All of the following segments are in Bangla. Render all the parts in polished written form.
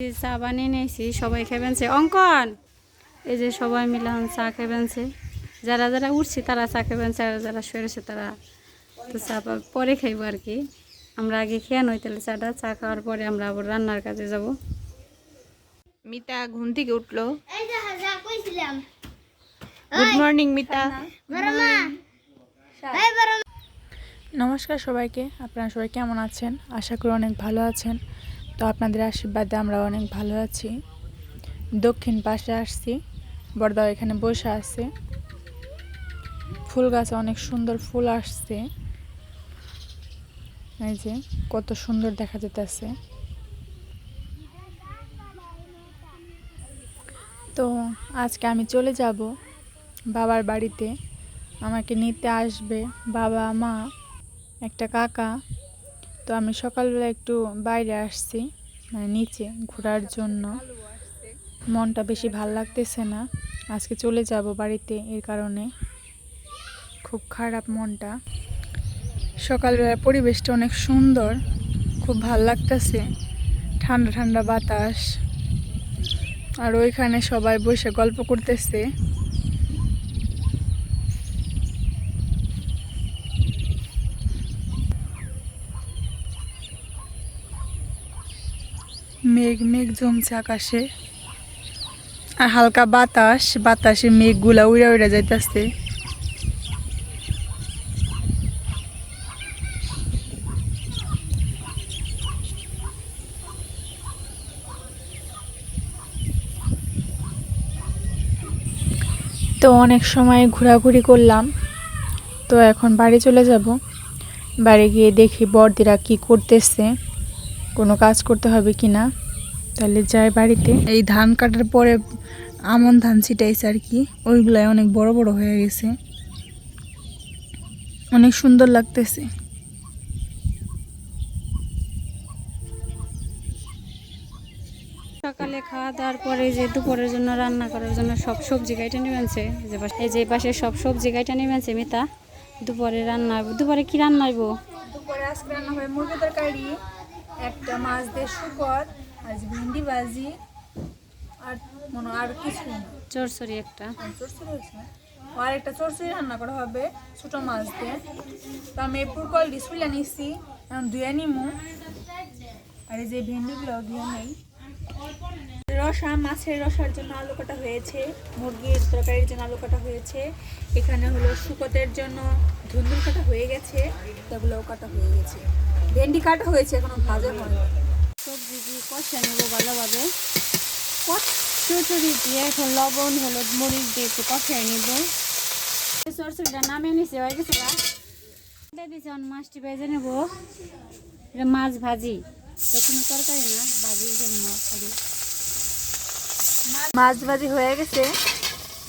চা বানিয়ে নিয়েছি, সবাই খেবেনছে। অঙ্কন এই যে সবাই মিলে চা খেবেনছে, যারা যারা উঠছি তারা চা খেবেনছে, আর যারা শুয়েছে তারা তো চা পরে খাইব আর কি। আমরা আগে খেয়ে নই, তাহলে চা খাওয়ার পরে আমরা আবার রান্নার কাজে যাব। মিতা ঘুম থেকে উঠলো। Good morning Mita. নমস্কার সবাইকে, আপনারা সবাই কেমন আছেন? আশা করি অনেক ভালো আছেন। তো আপনাদের আশীর্বাদে আমরা অনেক ভালো আছি। দক্ষিণ পাশে আসছি, বড়দা এখানে বসে আছে। ফুল গাছে অনেক সুন্দর ফুল আসছে, এই যে কত সুন্দর দেখা যেতেছে। তো আজকে আমি চলে যাব বাবার বাড়িতে, আমাকে নিতে আসবে বাবা, মা, একটা কাকা। তো আমি সকালবেলা একটু বাইরে আসছি, মানে নিচে ঘোরার জন্য। মনটা বেশি ভাল লাগতেছে না, আজকে চলে যাব বাড়িতে, এর কারণে খুব খারাপ মনটা। সকালবেলার পরিবেশটা অনেক সুন্দর, খুব ভাল লাগতেছে, ঠান্ডা ঠান্ডা বাতাস, আর ওইখানে সবাই বসে গল্প করতেছে। মেঘ মেঘ জমছে আকাশে, আর হালকা বাতাস, বাতাসে মেঘগুলা উড়া উড়া যাইতেছে। তো অনেক সময় ঘোরাঘুরি করলাম, তো এখন বাড়ি চলে যাব। বাড়ি গিয়ে দেখি বড়দিরা কি করতেছে, কোনো কাজ করতে হবে কি না। তাহলে যাই বাড়িতে। এই ধান কাটার পরে আমন ধান ছিটাইছে আর কি, ওইগুলাই অনেক বড় বড় হয়ে গেছে, অনেক সুন্দর লাগতেছে। সকালে খাওয়া দাওয়ার পরে যে দুপুরের জন্য রান্না করার জন্য সব সবজি কাইটা নিবেনছে, এই যে পাশে সব সবজি কাইটা নিবেনছে মিতা। দুপুরে রান্না হইব। দুপুরে কি রান্না হইব? দুপুরে আজকে রান্না হবে মুরগি তরকারি, একটা মাছ দিয়ে শুকর, আজ ভেন্ডি ভাজি, আর মনে আর কিছু না, চরচরি একটা। চরচড়ি হয়েছে, আর একটা চরচড়ি রান্না করা হবে ছোট মাছ দিয়ে। তো আমি পুরকল ডিসপ্লে নিচ্ছি, এখন ধুয়ে নিমু। আর এই যে ভেন্ডিগুলো ধুয়ে নেই। রসা, মাছের রসার জন্য আলু কাটা হয়েছে, মুরগির তরকারির জন্য আলু কাটা হয়েছে, এখানে হলো শুকতের জন্য ধুন্দুল কাটা হয়ে গেছে, এগুলোও কাটা হয়ে গেছে, ভেন্ডি কাটা হয়েছে, এখনো ভাজা হয়নি। সবজি দিয়ে কষা নেবো ভালোভাবে, চরচড়ি দিয়ে এখন লবণ হলুদ মরিচ দিয়ে একটু কষাই নেবো। চরচড়িটা নামিয়ে নিচে হয়ে গেছে গা, দিয়েছি। মাছটি ভেজে নেবো, এটা মাছ ভাজি, তো কোনো তরকারি না, ভাজির জন্য খালি। মাছ ভাজি হয়ে গেছে,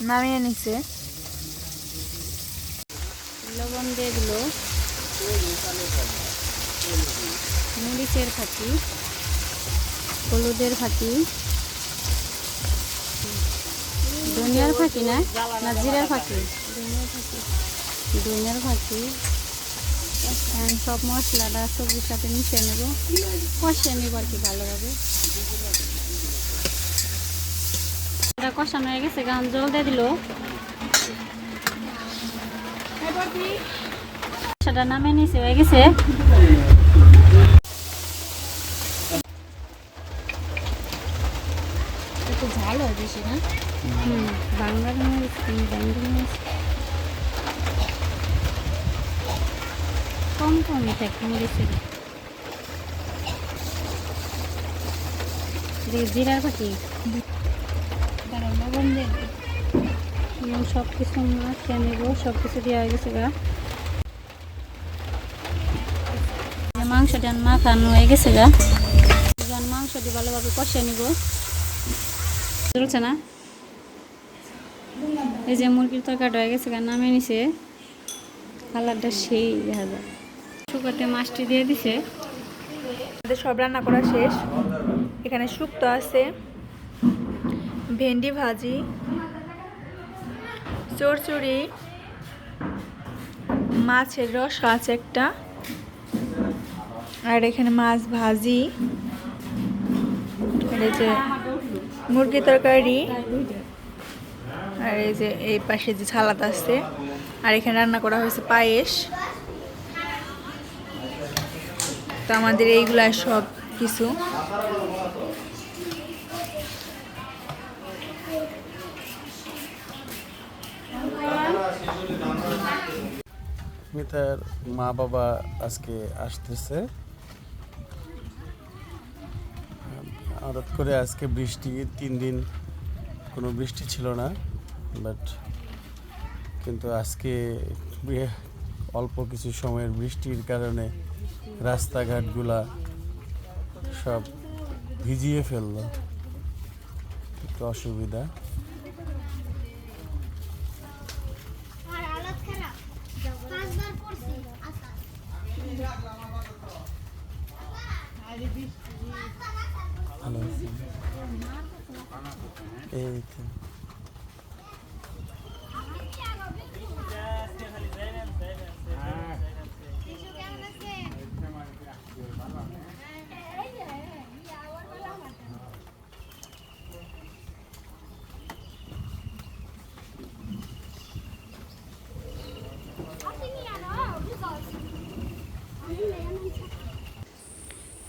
নামিয়ে নিছে। লবণ দিয়ে দিল, মরিচের ফাঁকি, হলুদের ফাঁকি, ধনিয়ার ফাঁকি না না জিরার ফাঁকি, ধনিয়ার ফাঁকি। সব মশলাটা সবজির সাথে মিশিয়ে নেব, কষিয়ে নেব আর কি ভালোভাবে। এটা কষানো হয়ে গেছে, গান জল দিয়ে দিল, সেটা নামে নিচে হয়ে গেছে। একটু ঝাল হয় বেশি না? বাংলার মরিচ, কম কমই থাকে মরিচের। জিরার পাখি দাঁড়াও, লবণ দিয়ে সব কিছু মাখিয়ে নেব, সব কিছু দেওয়া হয়ে গেছে গা। মাংসটা মাখানো হয়ে গেছে গা, মাংসটি ভালোভাবে কষিয়ে নিব। চলছে না, এই যে মুরগির তরকারিটা হয়ে গেছে গা, নামিয়ে নিছে, কালারটা সেই দেখা যায়। শুকাতে মাছটি দিয়ে দিছে। সব রান্না করা শেষ, এখানে শুক্তো আছে, ভেন্ডি ভাজি, চরচড়ি, মাছের রস আছে একটা, আর এখানে মাছ ভাজি, এই যে মুরগি তরকারি, আর এই যে এই পাশে যে সালাদ আছে, আর এখানে রান্না করা হয়েছে পায়েস। তো আমাদের এইগুলা সব কিছু। মিতার মা বাবা আজকে আসতেছে। হঠাৎ করে আজকে বৃষ্টি, 3 দিন কোনো বৃষ্টি ছিল না, বাট কিন্তু আজকে অল্প কিছু সময়ের বৃষ্টির কারণে রাস্তাঘাটগুলা সব ভিজিয়ে ফেললো, একটু অসুবিধা। ভালো আছি। এই তো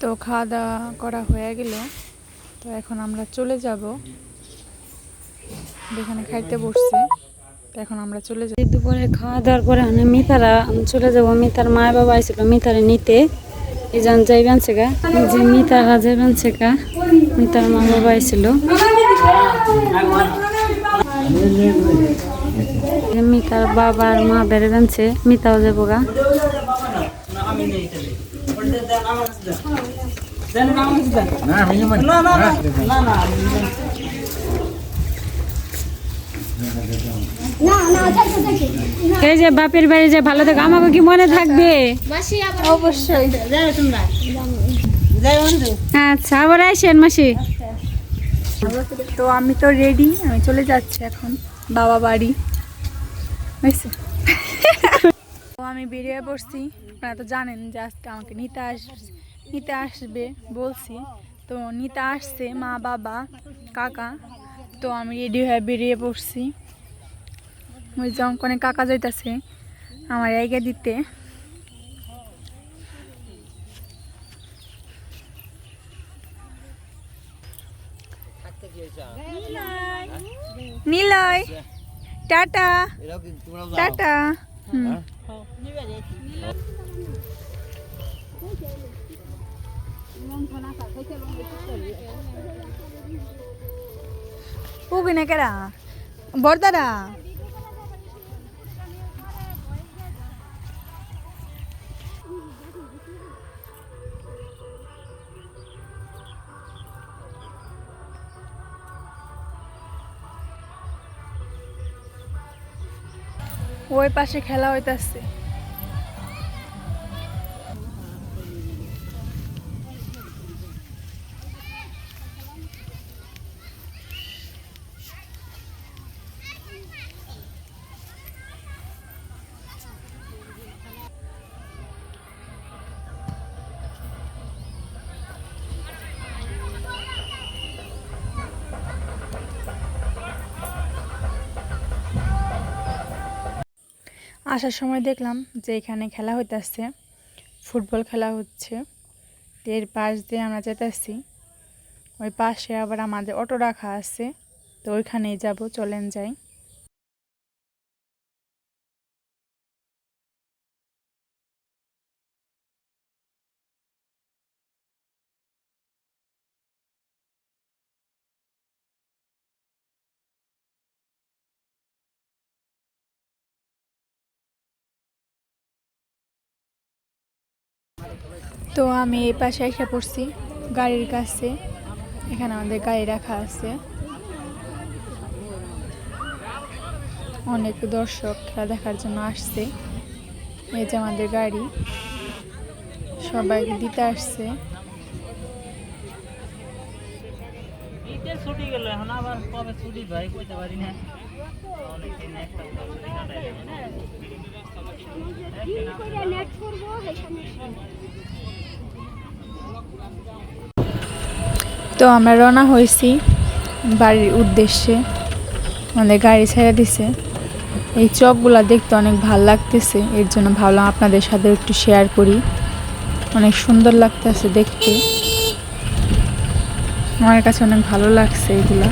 তো খাওয়া দাওয়া করা হয়ে গেল, তো এখন আমরা চলে যাব। যেখানে খাইতে বসছে, তো এখন আমরা চলে যাব। দুপুরে খাওয়া দাওয়ার পরে মিতারা চলে যাব। মিতার মা বাবা আইছিল মিতারে নিতে, এই যান যাইবেন সেগা, যে মিতারা যাইবেন সেগা, মিতার মা বাবা আইছিল। মিতার বাবার মা বেড়েবেনছে, মিতাও যাবো গা। এই যে বাপের বাড়ি যে ভালো থাকে, আমাকে কি মনে থাকবে? অবশ্যই। আচ্ছা, আবার আসেন মাসি। তো আমি তো রেডি, আমি চলে যাচ্ছি এখন বাবা বাড়ি। বুঝছে? তো আমি বেরিয়ে পড়ছি। আপনারা তো জানেন যে আজকে আমাকে নিতে আসবে বলছি। তো নিতে আসছে মা বাবা কাকা। তো আমি রেডি হয়ে বেরিয়ে পড়ছি। ওই যে অঙ্কনে কাকা যাইতেছে আমার জায়গা দিতে। Niloy tata tata. ওখানে কেরা বর্দারা ওই পাশে খেলা হইতাছে। আসার সময় দেখলাম যে এখানে খেলা হইতাছে, ফুটবল খেলা হচ্ছে। এর পাশ দিয়ে আমরা যেতেছি, ওই পাশে আবার আমাদের অটো রাখা আছে, তো ওইখানেই যাব, চলেন যাই। তো আমি এই পাশে এসে পড়ছি গাড়ির কাছে। এখানে আমাদের গাড়ি রাখা আছে, অনেক দর্শক খেলা দেখার জন্য আসছে। এই যে আমাদের গাড়ি, সবাইকে দিতে আসছে। ছুটি গেল, এখন আবার কবে ছুটি ভাই কইতে পারি না। অনেকদিন একটা ছুটি কাটাই তো আমরা রওনা হয়েছি বাড়ির উদ্দেশ্যে, আমাদের গাড়ি ছেড়ে দিছে। এই চকগুলা দেখতে অনেক ভালো লাগতেছে, এর জন্য ভাবলাম আপনাদের সাথে একটু শেয়ার করি। অনেক সুন্দর লাগতেছে দেখতে, আমার কাছে অনেক ভালো লাগছে এগুলা।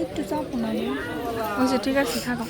একটু চাপো না বলছে ঠিক আছে থাকো।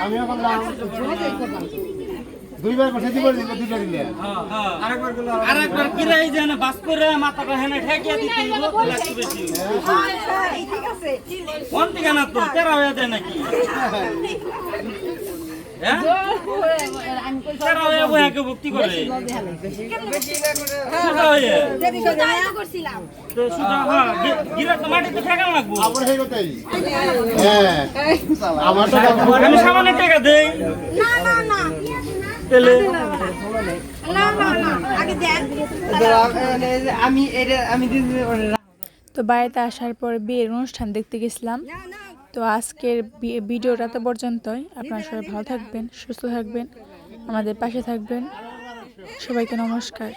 আমিও বললাম দুইবার বসে দিব দুইটা দিলে আরেকবার কিরাই যেন বাস করে মাথাটা হেনে ঠেকিয়ে দিতে হইব লাগতে বেশি কোন দিকে না তো তেরা হয়ে যায় নাকি হ্যাঁ তেরা হয়ে বহাকে ভক্তি করে সুদা হয়ে তো সুদা হ্যাঁ গিরা তো মাটিতে ঠেকান লাগবো আবার হয়ে গেছে হ্যাঁ আমার তো আমি সামান্য টাকা দেই তেলে তো বাড়িতে আসার পর বিয়ের অনুষ্ঠান দেখতে গেছিলাম। তো আজকের ভিডিওটা তো পর্যন্তই। আপনারা সবাই ভালো থাকবেন, সুস্থ থাকবেন, আমাদের পাশে থাকবেন। সবাইকে নমস্কার।